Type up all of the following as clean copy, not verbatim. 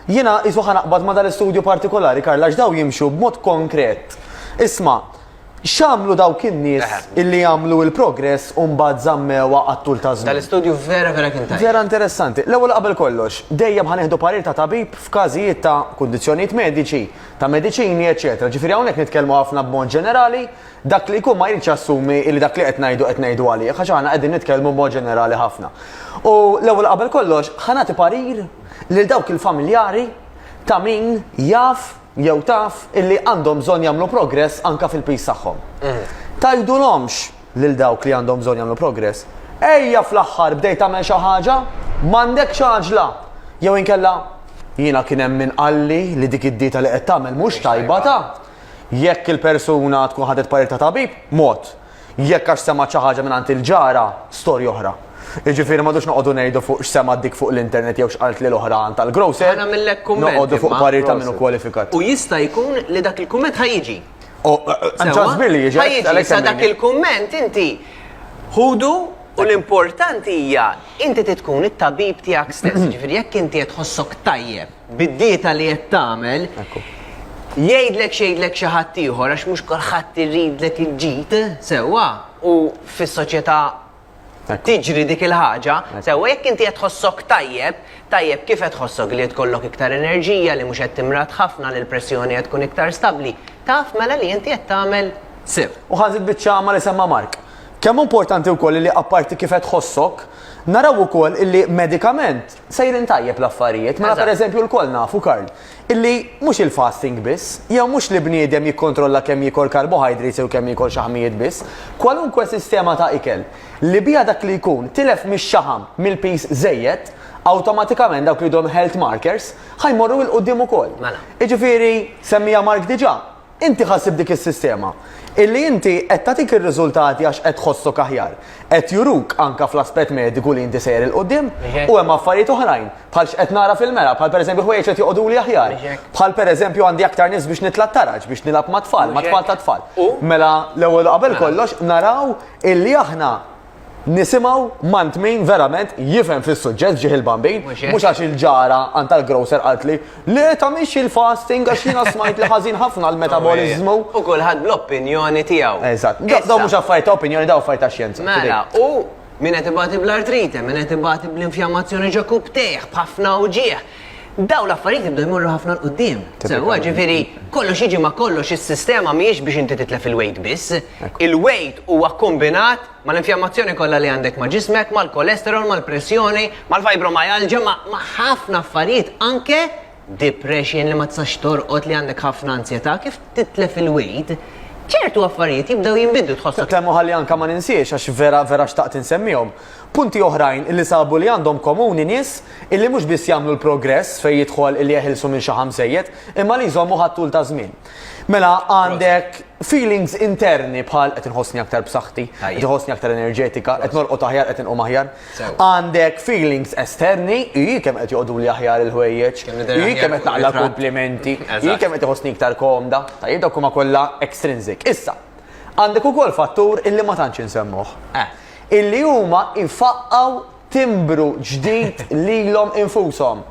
Jiena isu ħanaqbad ma dal-istudju partikolari, Karla, daw jimxu b'mod konkret. Isma', x'għamlu dawk in-nies illi jagħmlu l-progress u mbagħad żammewa għat-tul ta' żmien. Dal-istudju vera kien tajjeb. Vera interessanti. L-ewwel qabel kollox, dejjem ħanieħdu parir ta' tabib f'każijiet ta' kundizzjonijiet mediċi, ta' mediċini, eċetera. Ġifieri hawnhekk nitkellmu ħafna b'mod ġenerali, dak li jkun ma jridx assumi li dak li qed ngħidu għalih, għax aħna qegħdin nitkellmu b'mod ġenerali ħafna. U l-ewwel qabel kollox ħanati parir lil dawk il-familjari ta' min jaf jew taf illi għandhom bżonn jagħmlu progress anke fil-pis tagħhom. Tgħidulhomx lil dawk li għandhom bżonn jagħmlu progress, ejja fl-aħħar bdejt tagħmel xi ħaġa, m'għandekx għaġla. Jew inkella jiena kien hemm min qalli li dik id-dieta li qed tagħmel mhux tajba ta'. Jekk il-persuna tkun ħadet parir ta' tabib, mod. Jekk għax sema xi ħaġa mingħand il-ġara, storja oħra. Jiġifieri m'għadux noqogħdu ngħidu fuq x'sema dik fuq l-internet jew x'qalt lil oħra tal-grocer. Nagħmellek kumment. Noqogħdu fuq parir ta' minnu kwalifikat. U jista' jkun li dak il-kumment ħajjiġi. Ġażbili jiġi. Ħajjiġi sa dak il-kumment inti ħudu u l-importanti hija inti tkun it-tabib tiegħek stess. Ġifieri jekk inti qed tħossok tajjeb bid-dieta li qed tagħmel, jgħidlek xi ħadd ieħor għax mhux kulħadd iridlek il-ġid sewwa u fis-soċjetà tiġri dik il-ħaġa, sewwa jekk inti qed tħossok tajjeb kif qed tħossok li qed tkollok iktar enerġija li mhux qed timrat ħafna li l-pressjoni qed tkun iktar stabbli, taf mela li inti qed tagħmel sew. U ħażid biċ-ċama li semma Mark. Kemm importanti wkoll li apparti kif qed tħossok, naraw ukoll illi medikament sejrin tajjeb l-affarijiet. Mela pereżempju l-koll nafu Karl, illi mhux il-fasting biss, jew mhux li bniedem jikkontrolla kemm jikol karbohydrates jew kemm jikol xaħmijiet biss, kwalunkwe sistema ta' ikel li bija dak li jkun tilef mix-xaħam mill-pis żejjed, awtomatikament dawk li dom health markers ħajmorru il qudiem ukoll. Jiġifieri semmija Mark diġà, inti ħassib dik is-sistema. Illi inti qed tagħtik ir-riżultati għax qed tħossok aħjar. Qed juruk anke fl-aspett mediku li inti sejjer il qudiem u hemm affarijiet oħrajn bħal x'qed nara fil-mela, bħal pereżempju ħwejjeġ qed joqogħduli aħjar. Bħal pereżempju għandi aktar nies biex nitla' taraġ biex nilab ma' tfal ta' tfal. Mela l-ewwel qabel kollox naraw illi aħna nisimgħu mant min verament jifhem fis-suġġett ġieħ il-bambin, mhux għax il-ġara għand tal-grocer qalt li tagħmilx il-fasting għax jiena smajt li ħażin ħafna l-metabolizmu. U kulħadd bl-opinjoni tiegħu. Eżatt. Daw mhux affarijiet ta' opinjoni, daw affarijiet ta' xjenza. Mela, u min qed ibati bl-artrite, min qed ibati bl-infjammazzjoni ġo kubtejħ, b'ħafna uġieħ. Daw l-affarijiet jibdew jmorru ħafna l-qudiem. Sewwa ġifieri kollox jiġi ma' kollox is-sistema mhijiex biex inti titlef il-weight biss. Il-weight huwa kombinat mal-infjammazzjoni kollha li għandek ma' ġismek, mal-kolesterol, mal-pressjoni, mal-fibromialgia, ma' ħafna affarijiet anke depression li ma tistax torqod li għandek ħafna ansjetà kif titlef il-weight. ċertu affarijiet jibdew jinbidlu tħossok. Klemmu ħalli anka ma ninsiex għax vera xtaqt insemmihom. Punti oħrajn illi sabu li għandhom komuni nies illi mhux biss jagħmlu l-progress fejn jidħol illi jeħilsu minn xi ħamsejjed, imma li jżommu ħadd-tul ta' żmien. Mela għandek feelings interni bħal qed inħossni aktar b'saħħti, qed inħossni aktar enerġetika, qed norqod aħjar, qed inqum aħjar. Għandek feelings esterni, kemm qed joqogħduli aħjar il-ħwejjeġ, kemm qed naqla komplimenti, kemm qed iħossni iktar komda, tajjeb dawk huma kollha extrinsic. Issa, għandek ukoll fattur illi ma tantx insemmuh. Illi huma infaqqaw timbru ġdid lilhom infushom.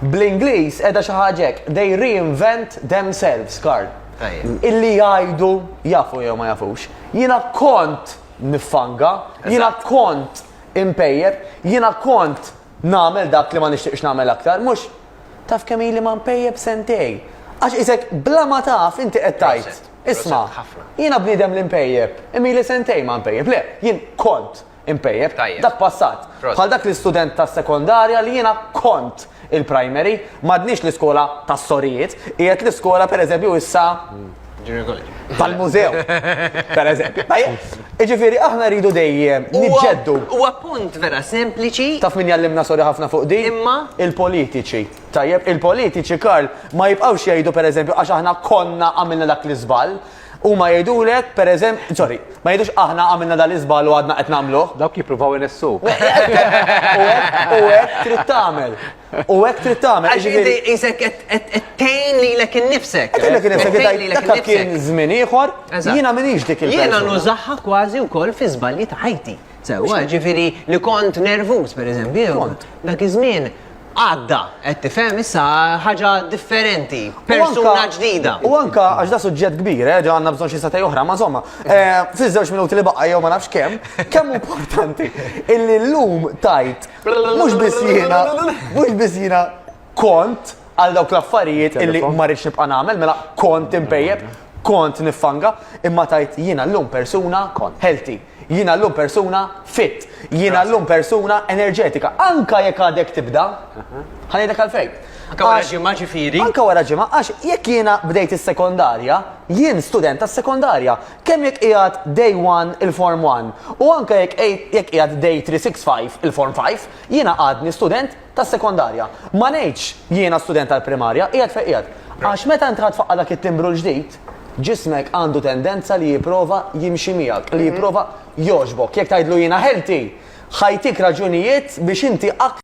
Bl-Ingliż qiegħda xi ħaġa hekk, they reinvent themselves, Karl. Illi jgħidu jafu jew ma jafux. Jiena kont nifanga, jiena kont impejjeb, jiena kont nagħmel dak li ma nixtieqx nagħmel aktar, mhux taf kemm ili ma mpejjeb sentej. Għax isek bla ma taf inti qed tgħid. Isma' jiena bniedem li mpejjeb, imili sentej ma mpejjeb. Le, jien kont impejjeb, dak passat. Bħal dak l-istudent tas-sekondarja li jiena kont il-primary, m'għadniex l-iskola tas-sorijiet, qiegħed l-iskola pereżempju issa tal-mużew. Pereżempju. Jiġifieri aħna rridu dejjem niġġeddu. Huwa punt vera sempliċi. Taf min jallimna sori ħafna fuq din? Imma il-politiċi. Tajjeb, il-politiċi Karl ma jibqgħux jgħidu pereżempju għax aħna konna għamilna dak l-iżball. U ma jgħidulek, pereżempju, sorry, ma jgħidux aħna għamilna dal-iżbal u għadna qed nagħmluh. Dawk jippruvaw inessu. U hekk trid tagħmel. U hekk trid tagħmel. Għax inti isek qed tgħin lilek innifsek. Tgħinlek innifsek dak kien żmien ieħor, jiena m'iniex dik il-persuna. Jiena nużaħħa kważi wkoll fi żbalji ta' ħajti. Sewwa, ġifieri li kont nervuż pereżempju. Dak iż-żmien għadda, qed tifhem issa ħaġa differenti, persuna ġdida. U anka għax da suġġett kbir, ġa għandna bżonn xi satej oħra, ma żomma, fiż-żewġ minuti li baqgħu jew ma nafx kemm importanti illi llum tajt mhux biss jiena kont għal dawk l-affarijiet illi ma rridx nibqa' nagħmel, mela kont impejjeb, kont nifanga, imma tajt jiena llum persuna healthy. Jiena llum persuna fit, jiena llum persuna enerġetika, anka jekk għadek tibda, ħanejdek għalfejn. Anka wara ġimgħa ġifieri? Anka wara ġimgħa, għax jekk jiena bdejt is-sekondarja, jien student tas-sekondarja, kemm jekk qiegħed day 1 il-form 1, u anka jekk qiegħed day 365 il-form 5, jiena għadni student tas-sekondarja. Ma ngħidx jiena student tal-primarja, qiegħed fejn qiegħed. Għax meta ntrat faqqa dak it-timbru l-ġdid, ġismek għandu tendenza li jipprova jimxi miegħek, li jipprova jogħġbok. Jekk tgħidlu jiena healthy, ħajtik raġunijiet biex inti